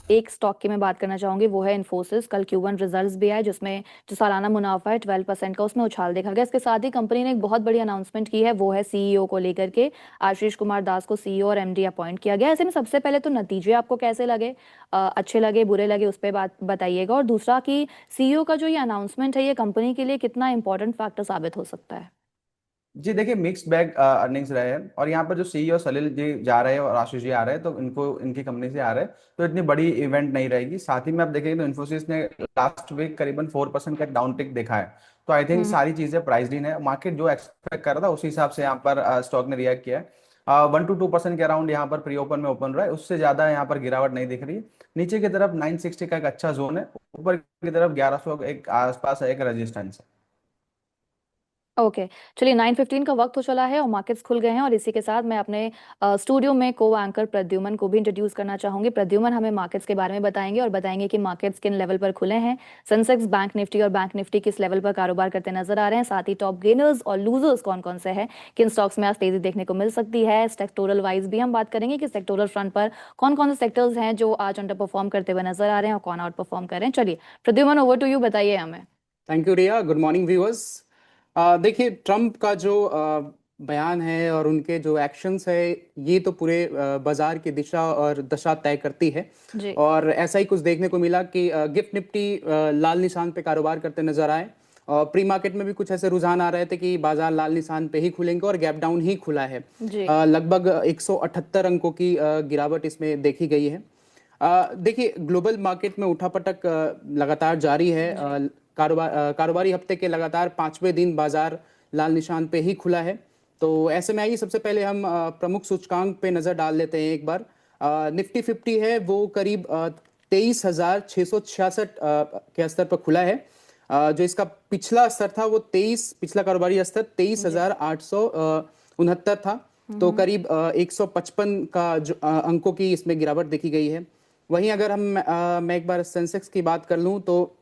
एक स्टॉक की मैं बात करना चाहूंगी, वो है इन्फोसिस। कल Q1 रिजल्ट्स भी आए, जिसमें जो सालाना मुनाफा है 12% का, उसमें उछाल देखा गया। इसके साथ ही कंपनी ने एक बहुत बड़ी अनाउंसमेंट की है, वो है सीईओ को लेकर के। आशीष कुमार दास को सीईओ और एमडी अपॉइंट किया गया। ऐसे में सबसे पहले तो नतीजे आपको कैसे लगे, अच्छे लगे बुरे लगे, उस पर बात बताइएगा। और दूसरा कि सीईओ का जो ये अनाउंसमेंट है, ये कंपनी के लिए कितना इंपॉर्टेंट फैक्टर साबित हो सकता है। जी देखिए, मिक्स्ड बैग अर्निंग्स रहे हैं। और यहाँ पर जो सीईओ सलील जी जा रहे हैं और आशीष जी आ रहे हैं, तो इनको इनकी कंपनी से आ रहे हैं, तो इतनी बड़ी इवेंट नहीं रहेगी। साथ ही में आप देखेंगे तो इन्फोसिस ने लास्ट वीक करीबन 4% का डाउन टिक देखा है। तो आई थिंक हम्म। सारी चीजें प्राइस्ड इन है, मार्केट जो एक्सपेक्ट कर रहा था उसी हिसाब से यहाँ पर स्टॉक ने रिएक्ट किया है। 1 to 2% के अराउंड यहाँ पर प्री ओपन में ओपन रहा है, उससे ज्यादा यहाँ पर गिरावट नहीं दिख रही है। नीचे की तरफ 960 का एक अच्छा जोन है, ऊपर की तरफ 1100 एक आसपास एक रेजिस्टेंस है। ओके। चलिए, 9:15 का वक्त हो चला है और मार्केट्स खुल गए हैं, और इसी के साथ मैं अपने स्टूडियो में को एंकर प्रद्युमन को भी इंट्रोड्यूस करना चाहूंगी। प्रद्युमन हमें मार्केट्स के बारे में बताएंगे और बताएंगे कि मार्केट्स किन लेवल पर खुले हैं। सेंसेक्स, बैंक निफ्टी और बैंक निफ्टी किस लेवल पर कारोबार करते नजर आ रहे हैं, साथ ही टॉप गेनर्स और लूजर्स कौन कौन से हैं, किन स्टॉक्स में आज तेजी देखने को मिल सकती है। सेक्टोरल वाइज भी हम बात करेंगे कि सेक्टोरल फ्रंट पर कौन कौन से सेक्टर्स हैं जो आज अंडर परफॉर्म करते हुए नजर आ रहे हैं और कौन आउट परफॉर्म कर रहे हैं। चलिए प्रद्युमन, ओवर टू यू, बताइए हमें। Thank you Riya. Good morning viewers. देखिए, ट्रम्प का जो बयान है और उनके जो एक्शंस है, ये तो पूरे बाजार की दिशा और दशा तय करती है। जी। और ऐसा ही कुछ देखने को मिला कि गिफ्ट निफ्टी लाल निशान पे कारोबार करते नजर आए। और प्री मार्केट में भी कुछ ऐसे रुझान आ रहे थे कि बाजार लाल निशान पे ही खुलेंगे और गैप डाउन ही खुला है। जी। लगभग 178 अंकों की गिरावट इसमें देखी गई है। देखिए, ग्लोबल मार्केट में उठापटक लगातार जारी है। जी। कारोबारी हफ्ते के लगातार 5वें दिन बाजार लाल निशान पे ही खुला है। तो ऐसे में आइए सबसे पहले हम प्रमुख सूचकांक पे नजर डाल लेते हैं एक बार। निफ्टी 50 है वो करीब 23,666 के स्तर पर खुला है। जो इसका पिछला स्तर था वो 23, पिछला कारोबारी स्तर तेईस जी। हजार आठ सौ उनहत्तर था। तो करीब 155 का जो अंकों की इसमें गिरावट देखी गई है। वहीं अगर मैं एक बार सेंसेक्स की बात कर लूं तो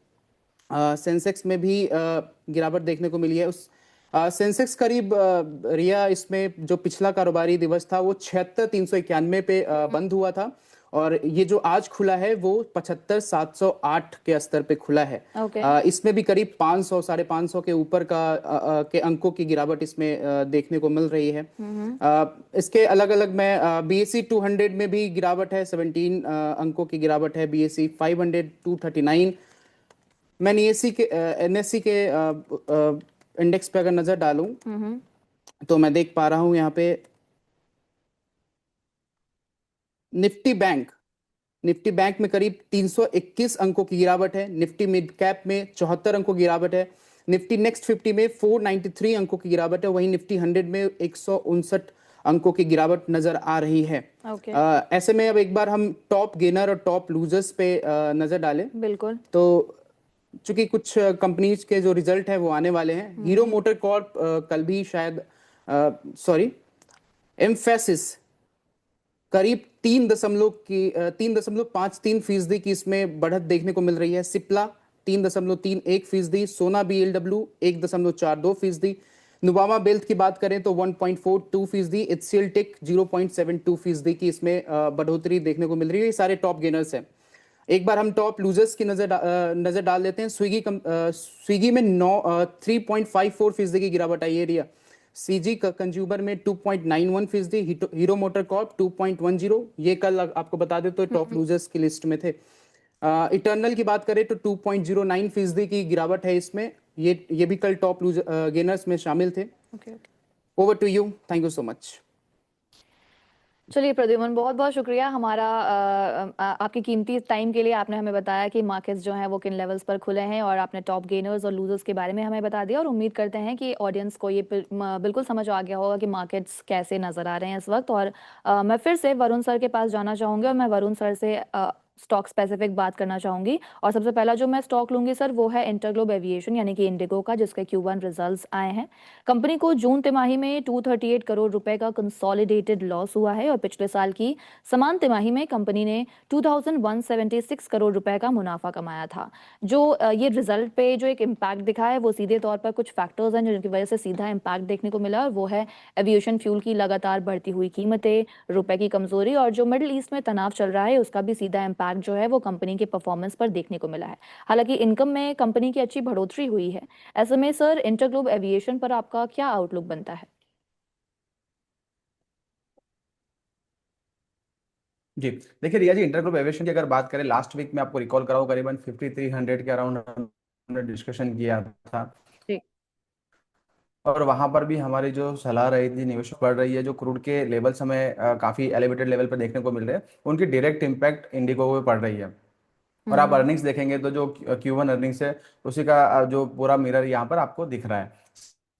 सेंसेक्स में भी गिरावट देखने को मिली है। उस सेंसेक्स करीब रिया इसमें जो पिछला कारोबारी दिवस था वो 76,391 पे बंद हुआ था। और ये जो आज खुला है वो 75,708 के स्तर पे खुला है। ओके। इसमें भी करीब 500 550 के ऊपर का के अंकों की गिरावट इसमें देखने को मिल रही है। इसके अलग अलग मैं BSE 200 में भी गिरावट है, 17 अंकों की गिरावट है। BSE 500 239। मैं NSE के इंडेक्स पे अगर नजर डालूं हम्म। तो मैं देख पा रहा हूं यहाँ पे निफ्टी बैंक में करीब 321 अंकों की गिरावट है। निफ्टी मिड कैप में 74 अंकों की गिरावट है। निफ्टी नेक्स्ट 50 में 493 अंकों की गिरावट है। वहीं निफ्टी 100 में 159 अंकों की गिरावट नजर आ रही है। ओके। ऐसे में अब एक बार हम टॉप गेनर और टॉप लूजर्स पे नजर डालें बिल्कुल। तो चूंकि कुछ कंपनीज के जो रिजल्ट है वो आने वाले हैं। हीरो मोटर कॉर्प कल भी शायद, सॉरी, एम्फेसिस करीब 3.53% की इसमें बढ़त देखने को मिल रही है। सिप्ला 3.31%। सोना BLW 1.42%। नुवामा बेल्थ की बात करें तो 1.42%। HCL टेक 0.72% की इसमें बढ़ोतरी देखने को मिल रही है। ये सारे टॉप गेनर्स हैं। एक बार हम टॉप लूजर्स की नजर डाल लेते हैं। स्विगी में 3.54% की गिरावट आई है रिया। सीजी कंज्यूमर में 2.91%। Hero motor Corp 2.10। ये कल आपको बता दे तो टॉप लूजर्स की लिस्ट में थे। इटर्नल की बात करें तो 2.09% की गिरावट है इसमें। ये भी कल टॉप लूजर गेनर्स में शामिल थे। Okay. Over to you, thank you so much. चलिए प्रद्युमन, बहुत बहुत शुक्रिया हमारा आपकी कीमती टाइम के लिए। आपने हमें बताया कि मार्केट्स जो हैं वो किन लेवल्स पर खुले हैं, और आपने टॉप गेनर्स और लूजर्स के बारे में हमें बता दिया। और उम्मीद करते हैं कि ऑडियंस को ये बिल्कुल समझ आ गया होगा कि मार्केट्स कैसे नज़र आ रहे हैं इस वक्त। और मैं फिर से वरुण सर के पास जाना चाहूँगी और मैं वरुण सर से स्टॉक स्पेसिफिक बात करना चाहूंगी। और सबसे पहला जो मैं स्टॉक लूंगी सर, वो है इंटरग्लोब एविएशन यानी कि इंडिगो का, जिसके Q1 रिजल्ट्स आए हैं। कंपनी को जून तिमाही में 238 करोड़ रुपए का कंसोलिडेटेड लॉस हुआ है, और पिछले साल की समान तिमाही में कंपनी ने 2176 करोड़ रुपए का मुनाफा कमाया था। जो ये रिजल्ट पे जो एक इम्पैक्ट दिखा है, वो सीधे तौर पर कुछ फैक्टर्स हैं जिनकी वजह से सीधा इम्पैक्ट देखने को मिला, और वो है एविएशन फ्यूल की लगातार बढ़ती हुई कीमतें, रुपए की कमजोरी, और जो मिडिल ईस्ट में तनाव चल रहा है उसका भी सीधा इम्पैक्ट इम्पैक्ट जो है वो कंपनी के परफॉर्मेंस पर देखने को मिला है। हालांकि इनकम में कंपनी की अच्छी बढ़ोतरी हुई है। ऐसे में सर इंटरग्लोब एविएशन पर आपका क्या आउटलुक बनता है? जी, देखिए रिया जी, इंटरग्रुप एविएशन की अगर बात करें, लास्ट वीक में आपको रिकॉल कराऊं करीबन 5300 के अराउंड हमने डिस्कशन किया था। जी। और वहां पर भी हमारी जो सलाह रही थी, निवेश बढ़ रही है, जो क्रूड के लेवल्स हमें काफी एलिवेटेड लेवल पर देखने को मिल रहे हैं, उनकी डायरेक्ट इम्पैक्ट इंडिगो पे पड़ रही है। और आप हम्म। अर्निंग्स देखेंगे तो जो Q1 अर्निंग्स है, उसी का जो पूरा मिरर यहाँ पर आपको दिख रहा है।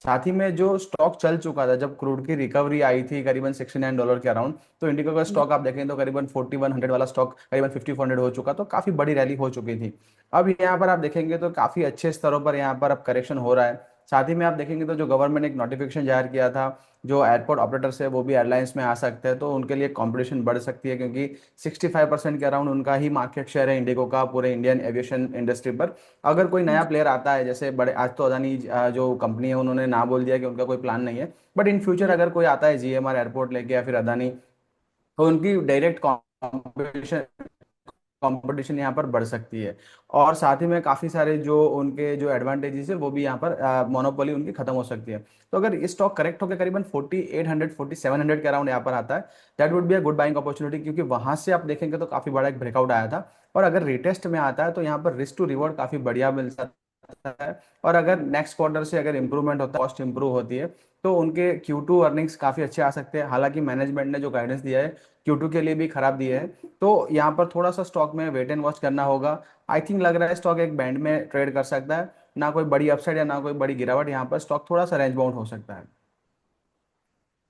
साथ ही में जो स्टॉक चल चुका था, जब क्रूड की रिकवरी आई थी करीबन $69 के अराउंड, तो इंडिगो का जी। स्टॉक आप देखें तो करीबन 4100 वाला स्टॉक करीबन 5400 हो चुका, तो काफी बड़ी रैली हो चुकी थी। अब यहाँ पर आप देखेंगे तो काफी अच्छे स्तरों पर यहाँ पर अब करेक्शन हो रहा है। साथ ही में आप देखेंगे तो जो गवर्नमेंट ने एक नोटिफिकेशन जारी किया था, जो एयरपोर्ट ऑपरेटर्स है वो भी एयरलाइंस में आ सकते हैं, तो उनके लिए कंपटीशन बढ़ सकती है, क्योंकि 65% के अराउंड उनका ही मार्केट शेयर है इंडिगो का पूरे इंडियन एविएशन इंडस्ट्री पर। अगर कोई नया प्लेयर आता है, जैसे बड़े आज तो अदानी जो कंपनी है उन्होंने ना बोल दिया कि उनका कोई प्लान नहीं है, बट इन फ्यूचर जी। अगर कोई आता है GMR एयरपोर्ट लेके या फिर अदानी, तो उनकी डायरेक्ट कॉम्पिटिशन कंपटीशन यहाँ पर बढ़ सकती है। और साथ ही में काफी सारे जो उनके जो एडवांटेजेस है वो भी यहाँ पर मोनोपोली उनकी खत्म हो सकती है। तो अगर ये स्टॉक करेक्ट होकर करीबन 4800 4700 के अराउंड यहाँ पर आता है, that would be a good buying opportunity, क्योंकि वहां से आप देखेंगे तो काफी बड़ा एक ब्रेकआउट आया था। और अगर रिटेस्ट में आता है तो यहाँ पर रिस्क टू रिवॉर्ड काफी बढ़िया मिल सकता है। और अगर नेक्स्ट क्वार्टर से अगर इंप्रूवमेंट होता है, कॉस्ट इंप्रूव होती है, तो उनके Q2 अर्निंग्स काफी अच्छे आ सकते हैं। हालांकि मैनेजमेंट ने जो गाइडेंस दिया है Q2 के लिए भी खराब दिया है, तो यहाँ पर थोड़ा सा स्टॉक में वेट एंड वॉच करना होगा। आई थिंक लग रहा है स्टॉक एक बैंड में ट्रेड कर सकता है, ना कोई बड़ी अपसाइड या ना कोई बड़ी गिरावट, यहाँ पर स्टॉक थोड़ा सा रेंज बाउंड हो सकता है।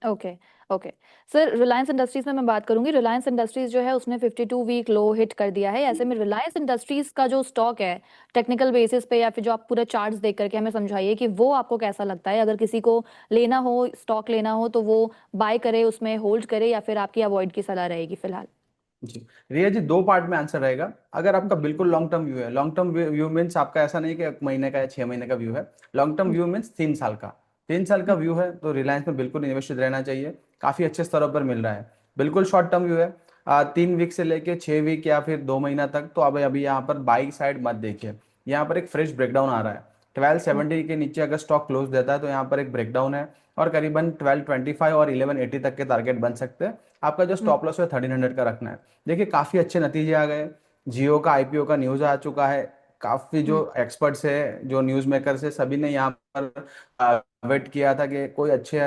Okay. Okay. Sir Reliance industries में मैं बात करूंगी। रिलायंस इंडस्ट्रीज जो है उसने 52 वीक लो हिट कर दिया है। ऐसे में रिलायंस इंडस्ट्रीज का जो स्टॉक है टेक्निकल बेसिस पे, या फिर जो आप पूरा चार्ट्स देख करके हमें समझाइए कि वो आपको कैसा लगता है। अगर किसी को लेना हो, स्टॉक लेना हो, तो वो बाय करे, उसमें होल्ड करे, या फिर आपकी अवॉइड की सलाह रहेगी फिलहाल? जी, रिया जी, दो पार्ट में आंसर रहेगा। अगर आपका बिल्कुल लॉन्ग टर्म व्यू है, लॉन्ग टर्म व्यू मीन्स आपका ऐसा नहीं कि 1 महीने का या 6 महीने का व्यू है, लॉन्ग टर्म व्यू मीन्स 3 साल का। 3 साल का व्यू है तो रिलायंस में बिल्कुल इन्वेस्टेड रहना चाहिए, काफी अच्छे स्तरों पर मिल रहा है। बिल्कुल शॉर्ट टर्म व्यू है, 3 वीक से लेके 6 वीक या फिर 2 महीना तक, तो अब अभी यहाँ पर बाई साइड मत देखिए। यहाँ पर एक फ्रेश ब्रेकडाउन आ रहा है। 1270 के नीचे अगर स्टॉक क्लोज देता है तो यहाँ पर एक ब्रेकडाउन है, और करीबन 1225 और 1180 तक के टारगेट बन सकते हैं। आपका जो स्टॉप लॉस है 1300 का रखना है। देखिए काफी अच्छे नतीजे आ गए, जियो का IPO का न्यूज आ चुका है, काफी जो एक्सपर्ट्स है, जो न्यूज मेकर्स है, सभी ने यहाँ पर वेट किया था कि कोई अच्छे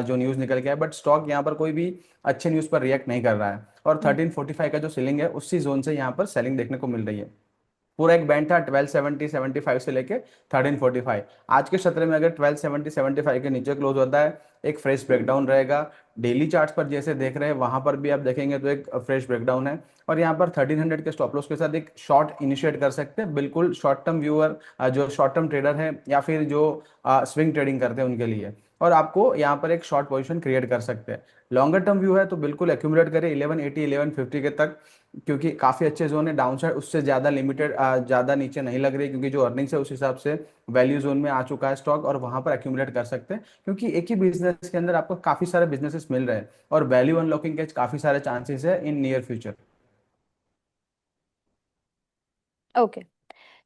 जो न्यूज निकल के आए, बट स्टॉक यहाँ पर कोई भी अच्छे न्यूज पर रिएक्ट नहीं कर रहा है। और 1345 का जो सेलिंग है, उसी जोन से यहाँ पर सेलिंग देखने को मिल रही है। पूरा एक बैंड था 1270 75 से लेके 1345। आज के सत्र में अगर 1270 75 के नीचे क्लोज होता है, एक फ्रेश ब्रेकडाउन रहेगा। डेली चार्ट्स पर जैसे देख रहे हैं वहां पर भी आप देखेंगे तो एक फ्रेश ब्रेकडाउन है। और यहाँ पर 1300 के स्टॉप लॉस के साथ एक शॉर्ट इनिशिएट कर सकते हैं, बिल्कुल शॉर्ट टर्म व्यूअर, जो शॉर्ट टर्म ट्रेडर है या फिर जो स्विंग ट्रेडिंग करते हैं उनके लिए। और आपको यहाँ पर एक शॉर्ट पोजीशन क्रिएट कर सकते हैं। लॉन्गर टर्म व्यू है तो बिल्कुल एक्यूमुलेट करें 1180 1150 के तक, क्योंकि काफी अच्छे जोन है। डाउन साइड उससे ज्यादा लिमिटेड, ज्यादा नीचे नहीं लग रही, क्योंकि जो अर्निंग्स है उस हिसाब से वैल्यू जोन में आ चुका है स्टॉक, और वहां पर एक्यूमुलेट कर सकते हैं, क्योंकि एक ही बिजनेस के अंदर आपको काफी सारे बिजनेसेस मिल रहे हैं, और वैल्यू अनलॉकिंग के काफी सारे चांसेस है इन नियर फ्यूचर। ओके।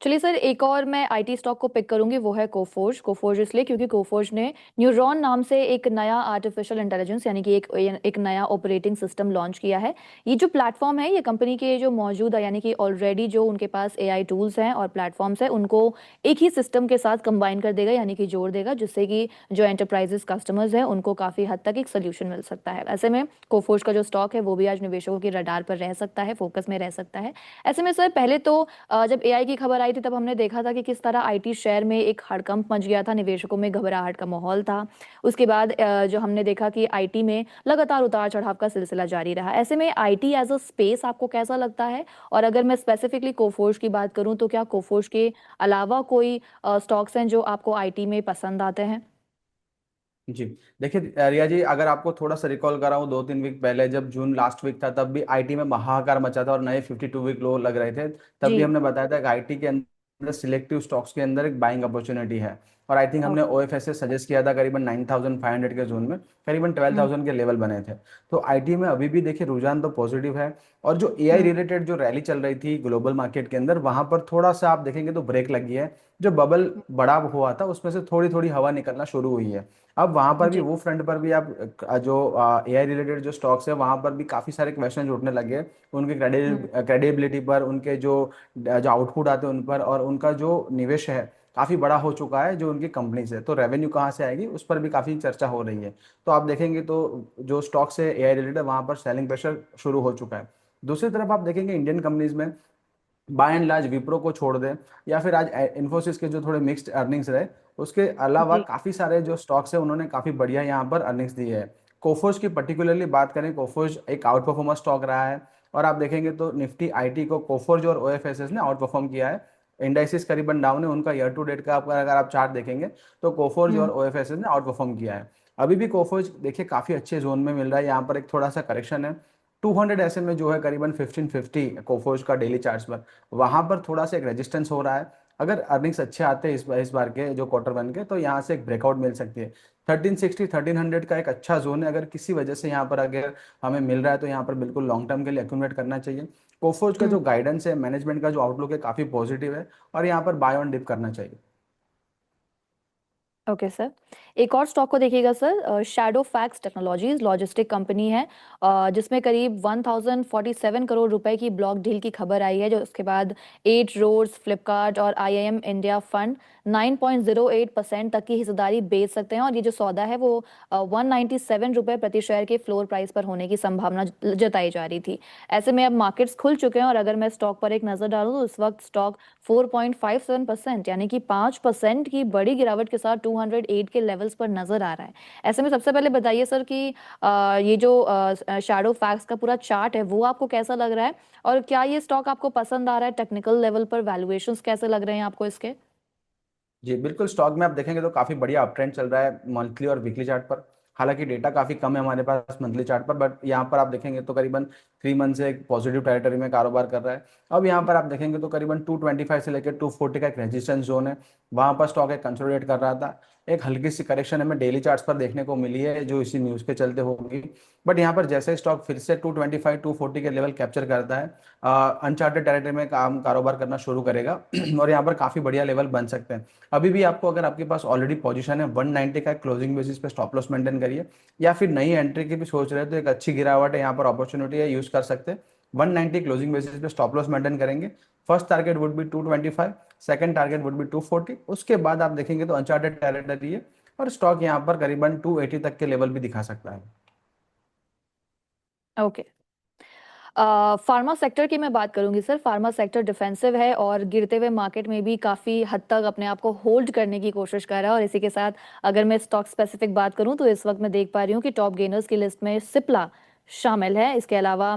चलिए सर, एक और मैं आईटी स्टॉक को पिक करूंगी, वो है कोफोर्ज। कोफोर्ज इसलिए क्योंकि कोफोर्ज ने न्यूरॉन नाम से एक नया आर्टिफिशियल इंटेलिजेंस यानी कि एक नया ऑपरेटिंग सिस्टम लॉन्च किया है। ये जो प्लेटफॉर्म है, ये कंपनी के जो मौजूदा यानी कि ऑलरेडी जो उनके पास एआई टूल्स हैं और प्लेटफॉर्म्स हैं, उनको एक ही सिस्टम के साथ कंबाइन कर देगा, यानी कि जोड़ देगा, जिससे कि जो एंटरप्राइजेस कस्टमर्स हैं उनको काफी हद तक एक सोल्यूशन मिल सकता है। ऐसे में कोफोर्ज का जो स्टॉक है वो भी आज निवेशकों की रडार पर रह सकता है, फोकस में रह सकता है। ऐसे में सर पहले तो जब एआई की खबर आई थी तब हमने देखा था कि किस तरह आईटी शेयर में एक हड़कंप मच गया था, निवेशकों में घबराहट का माहौल था। उसके बाद जो हमने देखा कि आईटी में लगातार उतार चढ़ाव का सिलसिला जारी रहा। ऐसे में आईटी एज अ स्पेस आपको कैसा लगता है? और अगर मैं स्पेसिफिकली कोफोर्ज की बात करूं तो क्या कोफोर्ज के अलावा कोई स्टॉक्स हैं जो आपको आईटी में पसंद आते हैं? जी, देखिए रिया जी, अगर आपको थोड़ा सा रिकॉल कराऊं 2-3 वीक पहले, जब जून लास्ट वीक था, तब भी आईटी में महाकार मचा था और नए 52 वीक लो लग रहे थे। तब भी जी। हमने बताया था कि आईटी के अंदर सिलेक्टिव स्टॉक्स के अंदर एक बाइंग अपॉर्चुनिटी है। और आई थिंक हमने ओके। ओएफएस से सजेस्ट किया था करीबन 9500 के जोन में, करीबन 12000 के लेवल बने थे। तो आईटी में अभी भी देखिए रुझान तो पॉजिटिव है। और जो एआई रिलेटेड जो रैली चल रही थी ग्लोबल मार्केट के अंदर, वहां पर थोड़ा सा आप देखेंगे तो ब्रेक लगी है। जो बबल बड़ा हुआ था उसमें से थोड़ी थोड़ी हवा निकलना शुरू हुई है। अब वहां पर भी, जी। वो फ्रंट पर भी आप जो एआई रिलेटेड जो स्टॉक्स है वहां पर भी काफी सारे क्वेश्चन उठने लगे हैं। उनकी क्रेडिबिलिटी पर, उनके जो जो आउटपुट आते हैं उन पर, और उनका जो निवेश है काफी बड़ा हो चुका है जो उनकी कंपनी से, तो रेवेन्यू कहाँ से आएगी उस पर भी काफी चर्चा हो रही है। तो आप देखेंगे तो जो स्टॉक्स है एआई रिलेटेड, वहां पर सेलिंग प्रेशर शुरू हो चुका है। दूसरी तरफ आप देखेंगे इंडियन कंपनीज में बाय एंड लार्ज विप्रो को छोड़ दें, या फिर आज इन्फोसिस के जो थोड़े मिक्स्ड अर्निंग्स रहे, उसके अलावा जी। काफी सारे जो स्टॉक्स है उन्होंने काफी बढ़िया यहाँ पर अर्निंग्स दी है। कोफोज की पर्टिकुलरली बात करें, कोफोज एक आउट परफॉर्मर स्टॉक रहा है। और आप देखेंगे तो निफ्टी आईटी को कोफोज और ओएफएसएस ने आउट परफॉर्म किया है। इंडाइसिस करीबन डाउन है उनका ईयर टू डेट का, अगर आप चार्ट देखेंगे तो कोफोज और ओएफएसएस ने आउट परफॉर्म किया है। अभी भी कोफोज देखिए काफी अच्छे जोन में मिल रहा है, यहाँ पर एक थोड़ा सा करेक्शन है। 200 ऐसे में जो है करीबन 1550 कोफोज का डेली चार्ट्स पर, वहां पर थोड़ा सा एक रेजिस्टेंस हो रहा है। अगर अर्निंग्स अच्छे आते हैं इस बार के जो क्वार्टर वन के, तो यहाँ से एक ब्रेकआउट मिल सकती है। 1360 1300 का एक अच्छा जोन है, अगर किसी वजह से यहाँ पर अगर हमें मिल रहा है तो यहाँ पर बिल्कुल लॉन्ग टर्म के लिए एक्यूमुलेट करना चाहिए। कोफोज का जो गाइडेंस है, मैनेजमेंट का जो आउटलुक है काफी पॉजिटिव है, और यहाँ पर बाय ऑन डिप करना चाहिए। Okay sir. एक और स्टॉक को देखिएगा sir, shadow fax technologies logistic company है, जिसमें करीब 1047 करोड़ रुपए की ब्लॉक डील की खबर आई है, जो उसके बाद 8 रोड्स, फ्लिपकार्ट और आईआईएम इंडिया फंड 9.08% तक की हिस्सेदारी बेच सकते हैं, और ये जो सौदा है वो 197 रुपए प्रति शेयर के फ्लोर प्राइस पर होने की संभावना जताई जा रही थी। ऐसे में अब मार्केट्स खुल चुके हैं, और अगर मैं स्टॉक पर एक नजर डालूं तो इस वक्त स्टॉक 4.57% यानी कि 5% की बड़ी गिरावट के साथ 208 के लेवल्स पर नजर आ रहा है। ऐसे में सबसे पहले बताइए सर कि ये जो शैडो फैक्स का पूरा चार्ट है वो आपको कैसा लग रहा है, और क्या ये स्टॉक आपको पसंद आ रहा है? टेक्निकल लेवल पर वैल्यूएशंस कैसे लग रहे हैं आपको इसके? जी बिल्कुल, स्टॉक में आप देखेंगे तो काफी बढ़िया अप ट्रेंड चल रहा है मंथली और वीकली चार्ट पर। हालांकि डेटा काफी कम है हमारे पास मंथली चार्ट पर, बट यहाँ पर आप देखेंगे तो करीबन 3 मंथ से एक पॉजिटिव टेरिटरी में कारोबार कर रहा है। अब यहाँ पर आप देखेंगे तो करीबन 225 से लेकर 240 का एक रेजिस्टेंस जोन है, वहां पर स्टॉक एक कंसोलिडेट कर रहा था। एक हल्की सी करेक्शन हमें डेली चार्ट्स पर देखने को मिली है, जो इसी न्यूज के चलते होगी। बट यहाँ पर जैसे स्टॉक फिर से 225 240 के लेवल कैप्चर करता है, अनचार्टेड टेरिटरी में काम कारोबार करना शुरू करेगा और यहाँ पर काफी बढ़िया लेवल बन सकते हैं। अभी भी आपको, अगर आपके पास ऑलरेडी पोजीशन है 190 का, क्लोजिंग बेसिस पे स्टॉप लॉस मेंटेन करिए, या फिर नई एंट्री की भी सोच रहे हैं तो एक अच्छी गिरावट है यहाँ पर, अपॉर्चुनिटी है, यूज कर सकते हैं। 190 क्लोजिंग बेसिस पे स्टॉप लॉस मेंटेन करेंगे। First target would be 225, second target would be 240, उसके बाद आप देखेंगे तो अनचार्टेड टेरिटरी है, और स्टॉक यहाँ पर करीबन 280 तक के लेवल भी दिखा सकता है। ओके। फार्मा सेक्टर की मैं बात करूंगी सर। फार्मा सेक्टर डिफेंसिव है और गिरते हुए मार्केट में भी काफी हद तक अपने आप को होल्ड करने की कोशिश कर रहा है, और इसी के साथ अगर मैं स्टॉक स्पेसिफिक बात करूं तो इस वक्त मैं देख पा रही हूं कि टॉप गेनर्स की लिस्ट में सिप्ला शामिल है। इसके अलावा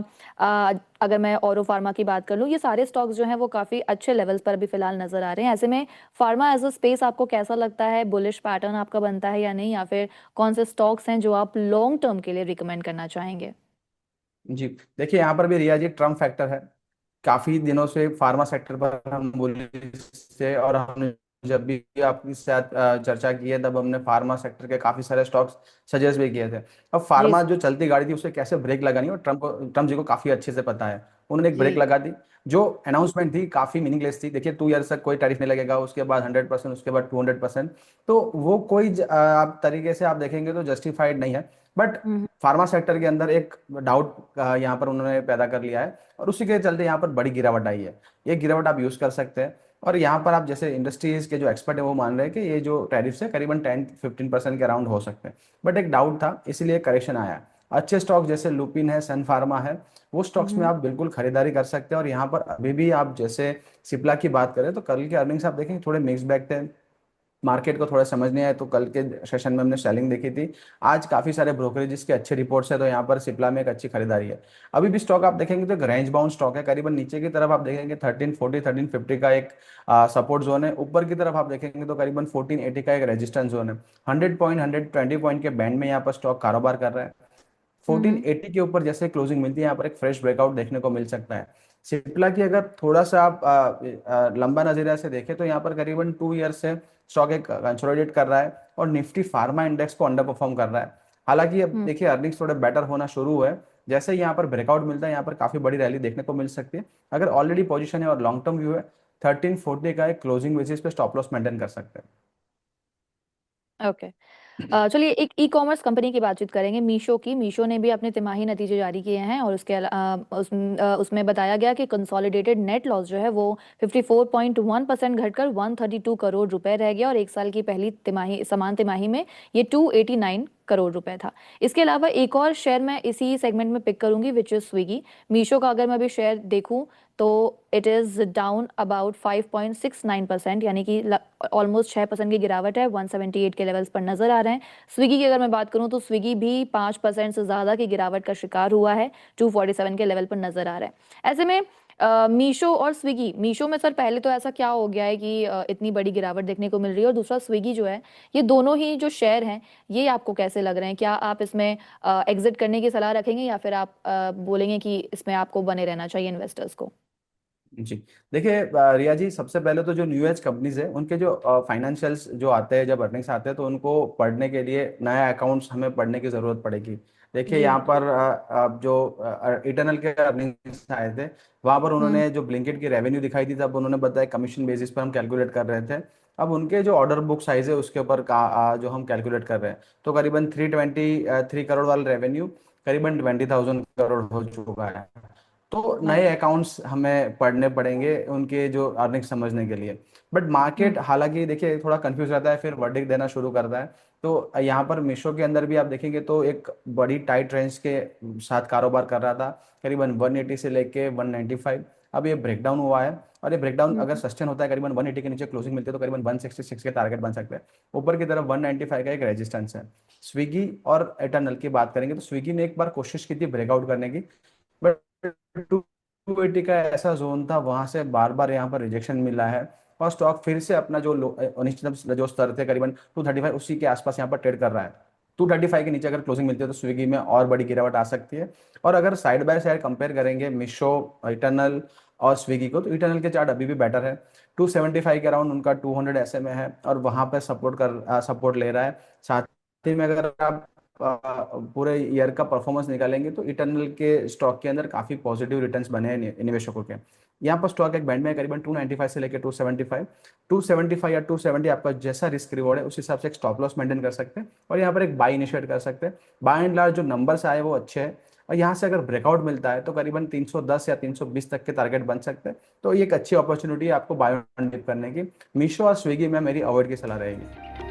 अगर मैं औरो फार्मा की बात कर लूं, ये सारे स्टॉक्स जो हैं वो काफी अच्छे लेवल्स पर अभी फिलहाल नजर आ रहे हैं। ऐसे में फार्मा एज अ स्पेस आपको कैसा लगता है? बुलिश पैटर्न आपका बनता है या नहीं, या फिर कौन से स्टॉक्स हैं जो आप लॉन्ग टर्म के लिए रिकमेंड करना चाहेंगे? जी देखिए, यहाँ पर भी रिया जी ट्रम्प फैक्टर है। काफी दिनों से फार्मा सेक्टर पर हम बोले से, और हमने जब भी आपके साथ चर्चा की है तब हमने फार्मा सेक्टर के काफी सारे स्टॉक्स सजेस्ट भी किए थे। अब जी फार्मा जो चलती गाड़ी थी उसे कैसे ब्रेक लगानी है, और ट्रम्प जी को काफी अच्छे से पता है। उन्होंने एक ब्रेक जी। लगा दी। जो अनाउंसमेंट थी काफी मीनिंगलेस थी। देखिए 2 ईयर तक कोई टैरिफ नहीं लगेगा, उसके बाद 100%, उसके बाद 200%। तो वो कोई आप तरीके से आप देखेंगे तो जस्टिफाइड नहीं है। But hmm. फार्मा सेक्टर के अंदर एक डाउट यहाँ पर उन्होंने पैदा कर लिया है, और उसी के चलते यहाँ पर बड़ी गिरावट आई है। ये गिरावट आप यूज कर सकते हैं। और यहाँ पर आप जैसे इंडस्ट्रीज के जो एक्सपर्ट है वो मान रहे हैं कि ये जो टैरिफ है करीबन 10-15% के अराउंड हो सकते हैं। बट एक डाउट था, इसीलिए करेक्शन आया। अच्छे स्टॉक जैसे लुपिन है, सन फार्मा है, वो स्टॉक्स में हम्म। आप बिल्कुल खरीदारी कर सकते हैं। और यहाँ पर अभी भी आप जैसे सिप्ला की बात करें तो कल के अर्निंग्स आप देखेंगे थोड़े मिक्स बैग थे, मार्केट को थोड़ा समझ नहीं आया, तो कल के सेशन में हमने सेलिंग देखी थी। आज काफी सारे ब्रोकरेजेस के अच्छे रिपोर्ट्स है, तो यहाँ पर सिप्ला में एक अच्छी खरीदारी है। अभी भी स्टॉक आप देखेंगे तो एक रेंज बाउंड स्टॉक है, करीबन नीचे की तरफ आप देखेंगे 1340 1350 का एक सपोर्ट जोन है, ऊपर की तरफ आप देखेंगे तो करीबन 1480 का एक रेजिस्टेंस जोन है। 100 पॉइंट 120 पॉइंट के बैंड में यहाँ पर स्टॉक कारोबार कर रहा है। 1480 के ऊपर जैसे क्लोजिंग मिलती है यहाँ पर एक फ्रेश ब्रेकआउट देखने को मिल सकता है। सिप्ला की अगर थोड़ा सा आप लंबा नजरिया से देखें तो यहाँ पर करीबन 2 ईयर से स्टॉक एक कंसोलिडेट कर रहा है और निफ्टी फार्मा इंडेक्स को अंडर परफॉर्म कर रहा है। हालांकि अब देखिए अर्निंग्स थोड़े बेटर होना शुरू हुए हैं, जैसे ही यहाँ पर ब्रेकआउट मिलता है यहाँ पर काफी बड़ी रैली देखने को मिल सकती है। अगर ऑलरेडी पोजीशन है और लॉन्ग टर्म व्यू है 1340 का एक क्लोजिंग बेसिस पे स्टॉप लॉस मेंटेन कर सकते हैं। ओके। चलिए एक ई कॉमर्स कंपनी की बातचीत करेंगे, मीशो की। मीशो ने भी अपने तिमाही नतीजे जारी किए हैं और उसमें बताया गया कि कंसोलिडेटेड नेट लॉस जो है वो 54.1% घटकर 132 करोड़ रुपए रह गया और एक साल की पहली तिमाही समान तिमाही में ये 289 करोड़ रुपए था। इसके अलावा एक और शेयर मैं इसी सेगमेंट में पिक करूंगी विच इज स्विगी। मीशो का अगर मैं अभी शेयर देखूं तो इट इज डाउन अबाउट 5.69%, यानी कि ऑलमोस्ट 6% की गिरावट है, 178 के लेवल्स पर नजर आ रहे हैं। स्विगी की अगर मैं बात करूं तो स्विगी भी 5% से ज्यादा की गिरावट का शिकार हुआ है, 247 के लेवल पर नजर आ रहा है। ऐसे में मीशो और स्विगी, मीशो में सर पहले तो ऐसा क्या हो गया है कि इतनी बड़ी गिरावट देखने को मिल रही है, और दूसरा स्विगी जो है, ये दोनों ही जो शेयर हैं ये आपको कैसे लग रहे हैं? क्या आप इसमें एग्जिट करने की सलाह रखेंगे या फिर आप बोलेंगे कि इसमें आपको बने रहना चाहिए इन्वेस्टर्स को? जी देखिए रिया जी, सबसे पहले तो जो न्यू एज कंपनीज है उनके जो फाइनेंशियल्स जो आते हैं, जब अर्निंग्स आते हैं तो उनको पढ़ने के लिए नया अकाउंट्स हमें पढ़ने की जरूरत पड़ेगी। देखिए जी। यहाँ पर जो इटर्नल के अर्निंग्स आए थे वहां पर हम्म। उन्होंने जो ब्लिंकिट की रेवेन्यू दिखाई थी तब उन्होंने बताया कमीशन बेसिस पर हम कैलकुलेट कर रहे थे। अब उनके जो ऑर्डर बुक साइज है उसके ऊपर जो हम कैलकुलेट कर रहे हैं तो करीबन 323 करोड़ वाला रेवेन्यू करीबन 20,000 करोड़ हो चुका है। तो नए राइट। अकाउंट्स हमें पढ़ने पड़ेंगे उनके जो अर्निंग समझने के लिए। बट मार्केट हालांकि देखिए थोड़ा कंफ्यूज रहता है फिर वर्डिक्ट देना शुरू करता है। तो यहाँ पर मीशो के अंदर भी आप देखेंगे तो एक बड़ी टाइट रेंज के साथ कारोबार कर रहा था, करीबन 180 से लेके 195। अब ये ब्रेकडाउन हुआ है और ये ब्रेकडाउन अगर सस्टेन होता है करीबन 180 के नीचे क्लोजिंग मिलती है तो करीबन 166 के टारगेट बन सकते हैं। ऊपर की तरफ 195 का एक रेजिस्टेंस है। स्विगी और एटर्नल की बात करेंगे तो स्विगी ने एक बार कोशिश की थी ब्रेकआउट करने की, बट 280 का ऐसा जोन था वहां से बार बार यहाँ पर रिजेक्शन मिला है और स्टॉक फिर से अपना जो अनिश्चित जो स्तर थे करीबन 235 उसी के आसपास यहाँ पर ट्रेड कर रहा है। 235 के नीचे अगर क्लोजिंग मिलती है तो स्विगी में और बड़ी गिरावट आ सकती है। और अगर साइड बाय साइड कंपेयर करेंगे मीशो, इटर्नल और स्विगी को, तो इटर्नल के चार्ट अभी भी बेटर है। 275 के अराउंड उनका 200 SMA है और वहां पर सपोर्ट ले रहा है। साथ ही में अगर आप पूरे ईयर का परफॉर्मेंस निकालेंगे तो इटर्नल के स्टॉक के अंदर काफी पॉजिटिव रिटर्न्स बने हैं निवेशकों के। यहाँ पर स्टॉक एक बैंड में है करीबन 295 से लेकर 275 या 270 आपका जैसा रिस्क रिवॉर्ड है उस हिसाब से एक स्टॉप लॉस मेंटेन कर सकते हैं और यहाँ पर एक बाई इनिशिएट कर सकते हैं। बाय एंड लार्ज जो नंबर्स आए वो अच्छे हैं और यहाँ से अगर ब्रेकआउट मिलता है तो करीबन 310 या 320 तक के टारगेट बन सकते हैं। तो ये एक अच्छी अपॉर्चुनिटी है आपको बाय एंड डिप करने की। मीशो और स्विगी में मेरी अवॉइड की सलाह रहेगी।